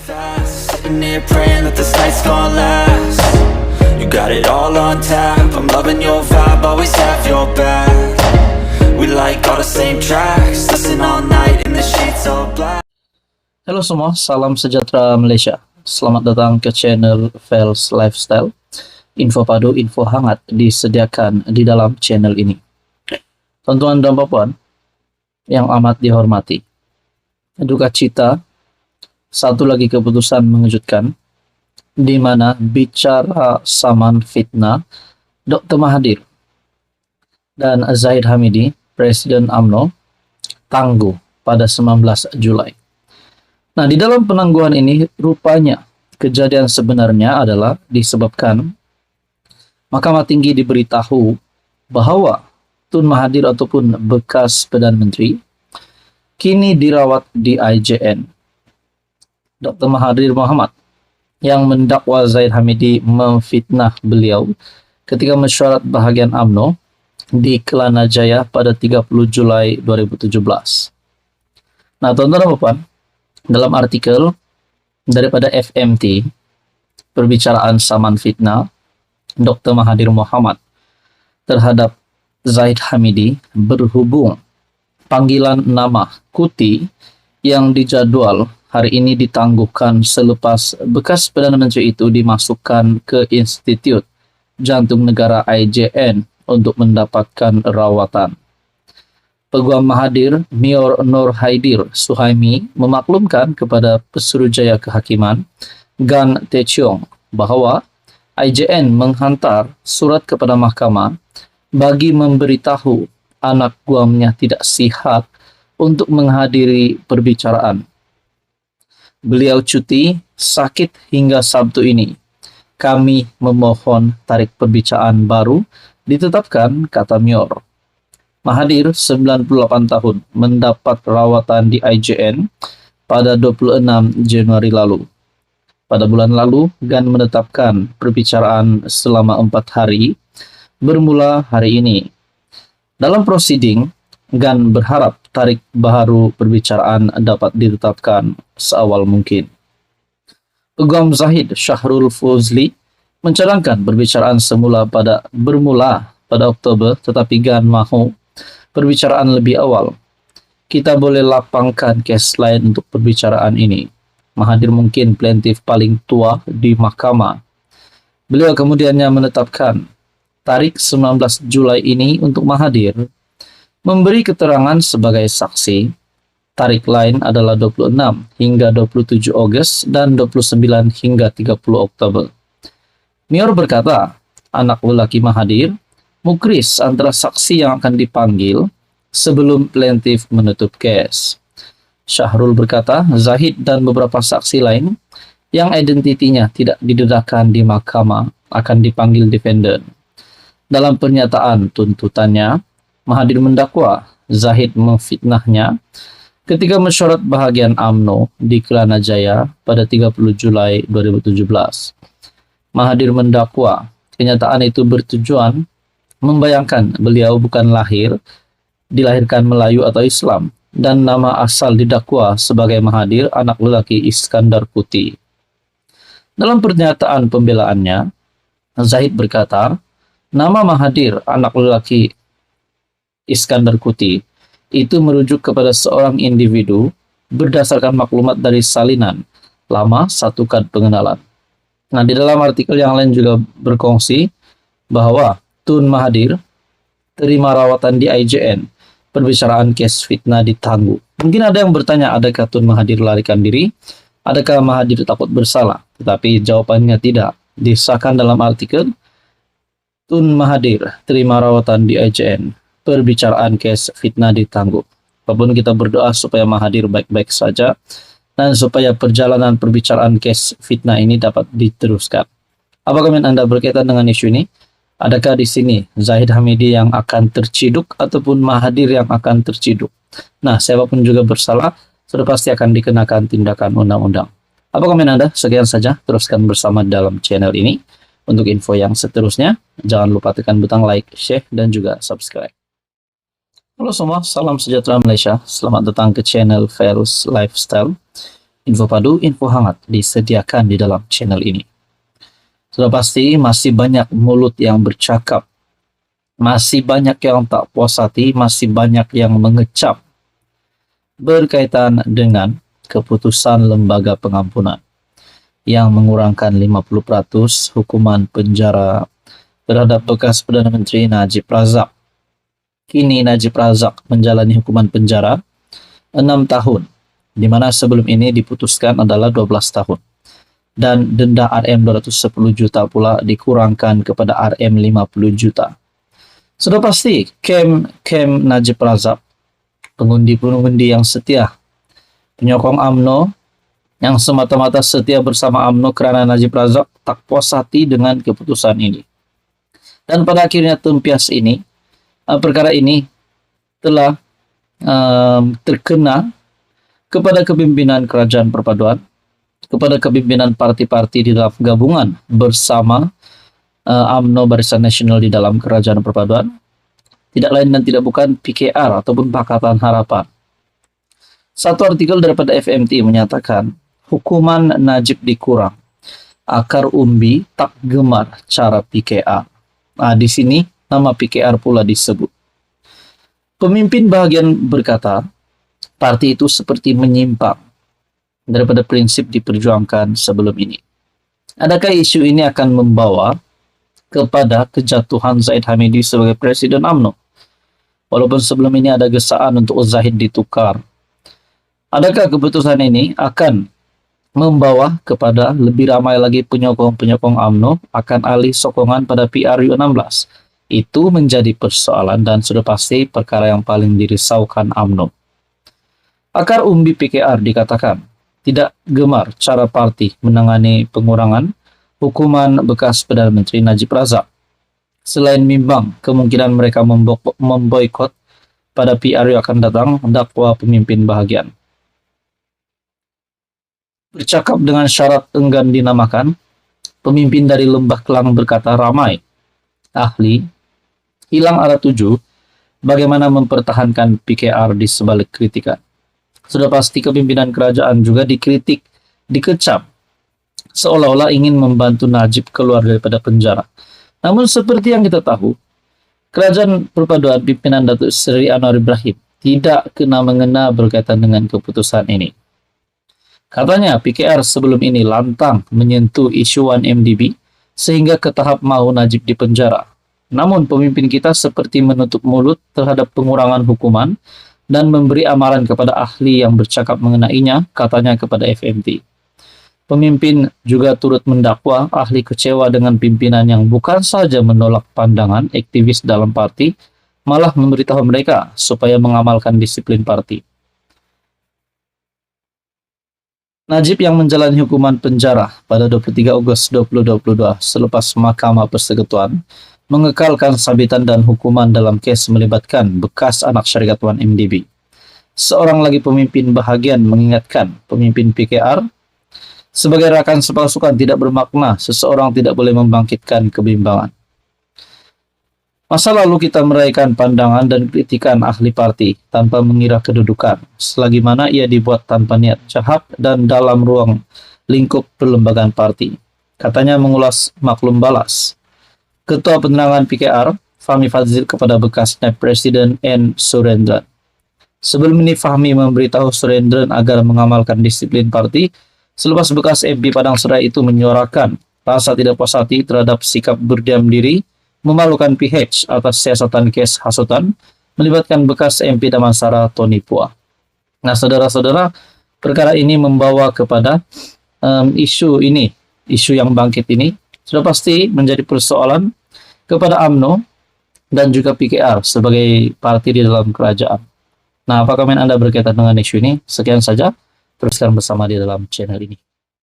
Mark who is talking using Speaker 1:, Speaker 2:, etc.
Speaker 1: fast, sitting here praying that this night's gonna last. You got it all on tap, I'm loving your vibe, always have your back. We like all the same tracks, listen all night in the sheets all black.
Speaker 2: Halo semua, salam sejahtera Malaysia. Selamat datang ke channel Fels Lifestyle. Info padu, info hangat disediakan di dalam channel ini. Tuan-tuan dan puan yang amat dihormati, duka cita, satu lagi keputusan mengejutkan, di mana bicara saman fitnah Dr. Mahathir dan Zahid Hamidi, Presiden UMNO, tangguh pada 19 Julai. Nah, di dalam penangguhan ini rupanya kejadian sebenarnya adalah disebabkan Mahkamah Tinggi diberitahu bahwa Tun Mahathir ataupun bekas Perdana Menteri kini dirawat di IJN. Dr. Mahathir Mohamad yang mendakwa Zahid Hamidi memfitnah beliau ketika mesyuarat bahagian UMNO di Kelana Jaya pada 30 Julai 2017. Nah, tuan-tuan dan puan, dalam artikel daripada FMT, perbicaraan saman fitnah Dr. Mahathir Mohamad terhadap Zahid Hamidi berhubung panggilan nama Kuti yang dijadwal hari ini ditangguhkan selepas bekas Perdana Menteri itu dimasukkan ke Institut Jantung Negara IJN untuk mendapatkan rawatan. Peguam Mahathir, Mayor Nur Haidir Suhaimi, memaklumkan kepada Pesuruhjaya Kehakiman Gan Techiong bahwa IJN menghantar surat kepada mahkamah bagi memberitahu anak guamnya tidak sihat untuk menghadiri perbicaraan. Beliau cuti, sakit hingga Sabtu ini. Kami memohon tarik perbicaraan baru ditetapkan, kata Mayor. Mahathir, 98 tahun, mendapat rawatan di IJN pada 26 Januari lalu. Pada bulan lalu, Gan menetapkan perbicaraan selama 4 hari, bermula hari ini. Dalam prosiding, Gan berharap tarik baru perbicaraan dapat ditetapkan seawal mungkin. Peguam Zahid Syahrul Fuzli mencadangkan perbicaraan bermula pada Oktober, tetapi Gan mahu perbicaraan lebih awal. Kita boleh lapangkan kes lain untuk perbicaraan ini. Mahathir mungkin plaintiff paling tua di mahkamah. Beliau kemudiannya menetapkan tarik 19 Julai ini untuk Mahathir memberi keterangan sebagai saksi. Tarik lain adalah 26 hingga 27 Ogos dan 29 hingga 30 Oktober. Mayor berkata, anak lelaki Mahathir mukris antara saksi yang akan dipanggil sebelum plaintiff menutup kes. Syahrul berkata, Zahid dan beberapa saksi lain yang identitinya tidak didedahkan di mahkamah akan dipanggil defendant. Dalam pernyataan tuntutannya, Mahathir mendakwa Zahid memfitnahnya ketika mesyuarat bahagian UMNO di Kelana Jaya pada 30 Julai 2017. Mahathir mendakwa kenyataan itu bertujuan membayangkan beliau bukan dilahirkan Melayu atau Islam, dan nama asal didakwa sebagai Mahathir, anak lelaki Iskandar Kuti. Dalam pernyataan pembelaannya, Zahid berkata, nama Mahathir, anak lelaki Iskandar Kuti, itu merujuk kepada seorang individu berdasarkan maklumat dari salinan lama satu kad pengenalan. Nah, di dalam artikel yang lain juga berkongsi bahwa Tun Mahathir terima rawatan di IJN, perbicaraan kes fitnah ditangguh. Mungkin ada yang bertanya, adakah Tun Mahathir larikan diri? Adakah Mahathir takut bersalah? Tetapi jawabannya tidak. Disahkan dalam artikel, Tun Mahathir terima rawatan di IJN, perbicaraan kes fitnah ditangguh. Apapun kita berdoa supaya Mahathir baik-baik saja dan supaya perjalanan perbicaraan kes fitnah ini dapat diteruskan. Apa komen Anda berkaitan dengan isu ini? Adakah di sini Zahid Hamidi yang akan terciduk ataupun Mahathir yang akan terciduk? Nah, siapapun juga bersalah, sudah pasti akan dikenakan tindakan undang-undang. Apa komen Anda? Sekian saja, teruskan bersama dalam channel ini. Untuk info yang seterusnya, jangan lupa tekan butang like, share, dan juga subscribe. Halo semua, salam sejahtera Malaysia. Selamat datang ke channel Fels Lifestyle. Info padu, info hangat disediakan di dalam channel ini. Sudah pasti masih banyak mulut yang bercakap, masih banyak yang tak puas hati, masih banyak yang mengecap berkaitan dengan keputusan lembaga pengampunan yang mengurangkan 50% hukuman penjara terhadap bekas Perdana Menteri Najib Razak. Kini Najib Razak menjalani hukuman penjara 6 tahun, di mana sebelum ini diputuskan adalah 12 tahun. Dan denda RM 210 juta pula dikurangkan kepada RM 50 juta. Sudah pasti kem Najib Razak, pengundi-pengundi yang setia, penyokong UMNO yang semata-mata setia bersama UMNO karena Najib Razak tak puas hati dengan keputusan ini. Dan pada akhirnya tempias ini, perkara ini telah terkena kepada kepimpinan Kerajaan Perpaduan, kepada kepimpinan parti-parti di dalam gabungan bersama UMNO Barisan Nasional di dalam Kerajaan Perpaduan, tidak lain dan tidak bukan PKR ataupun Pakatan Harapan. Satu artikel daripada FMT menyatakan hukuman Najib dikurang, akar umbi tak gemar cara PKR. Nah, di sini nama PKR pula disebut. Pemimpin bahagian berkata, parti itu seperti menyimpang daripada prinsip diperjuangkan sebelum ini. Adakah isu ini akan membawa kepada kejatuhan Zahid Hamidi sebagai Presiden UMNO? Walaupun sebelum ini ada gesaan untuk Zahid ditukar. Adakah keputusan ini akan membawa kepada lebih ramai lagi penyokong-penyokong UMNO akan alih sokongan pada PRU16? Itu menjadi persoalan dan sudah pasti perkara yang paling dirisaukan UMNO. Akar umbi PKR dikatakan tidak gemar cara parti menangani pengurangan hukuman bekas Perdana Menteri Najib Razak. Selain bimbang kemungkinan mereka memboikot pada PRU akan datang dakwa pemimpin bahagian. Bercakap dengan syarat enggan dinamakan, pemimpin dari Lembah Kelang berkata ramai ahli hilang arah tuju bagaimana mempertahankan PKR di sebalik kritikan. Sudah pasti kepimpinan kerajaan juga dikritik, dikecap, seolah-olah ingin membantu Najib keluar daripada penjara. Namun seperti yang kita tahu, Kerajaan Perpaduan pimpinan Datuk Seri Anwar Ibrahim tidak kena-mengena berkaitan dengan keputusan ini. Katanya PKR sebelum ini lantang menyentuh isu 1MDB sehingga ke tahap mau Najib dipenjara. Namun pemimpin kita seperti menutup mulut terhadap pengurangan hukuman dan memberi amaran kepada ahli yang bercakap mengenainya, katanya kepada FMT. Pemimpin juga turut mendakwa ahli kecewa dengan pimpinan yang bukan saja menolak pandangan aktivis dalam parti, malah memberitahu mereka supaya mengamalkan disiplin parti. Najib yang menjalani hukuman penjara pada 23 Ogos 2022 selepas Mahkamah Persekutuan mengekalkan sabitan dan hukuman dalam kes melibatkan bekas anak syarikat 1MDB. Seorang lagi pemimpin bahagian mengingatkan pemimpin PKR, sebagai rakan sepasukan tidak bermakna seseorang tidak boleh membangkitkan kebimbangan. Masa lalu kita meraihkan pandangan dan kritikan ahli parti tanpa mengira kedudukan, selagi mana ia dibuat tanpa niat jahat dan dalam ruang lingkup perlembagaan parti. Katanya mengulas maklum balas. Ketua Penerangan PKR, Fahmi Fadzil kepada bekas Naib Presiden N. Surendran. Sebelum ini Fahmi memberitahu Surendran agar mengamalkan disiplin parti selepas bekas MP Padang Serai itu menyuarakan rasa tidak puas hati terhadap sikap berdiam diri memalukan PH atas siasatan kes hasutan melibatkan bekas MP Damansara Tony Puah. Nah, saudara-saudara, perkara ini membawa kepada isu yang bangkit ini sudah pasti menjadi persoalan kepada UMNO dan juga PKR sebagai parti di dalam kerajaan. Nah, apa komen Anda berkaitan dengan isu ini? Sekian saja, teruskan bersama di dalam channel ini.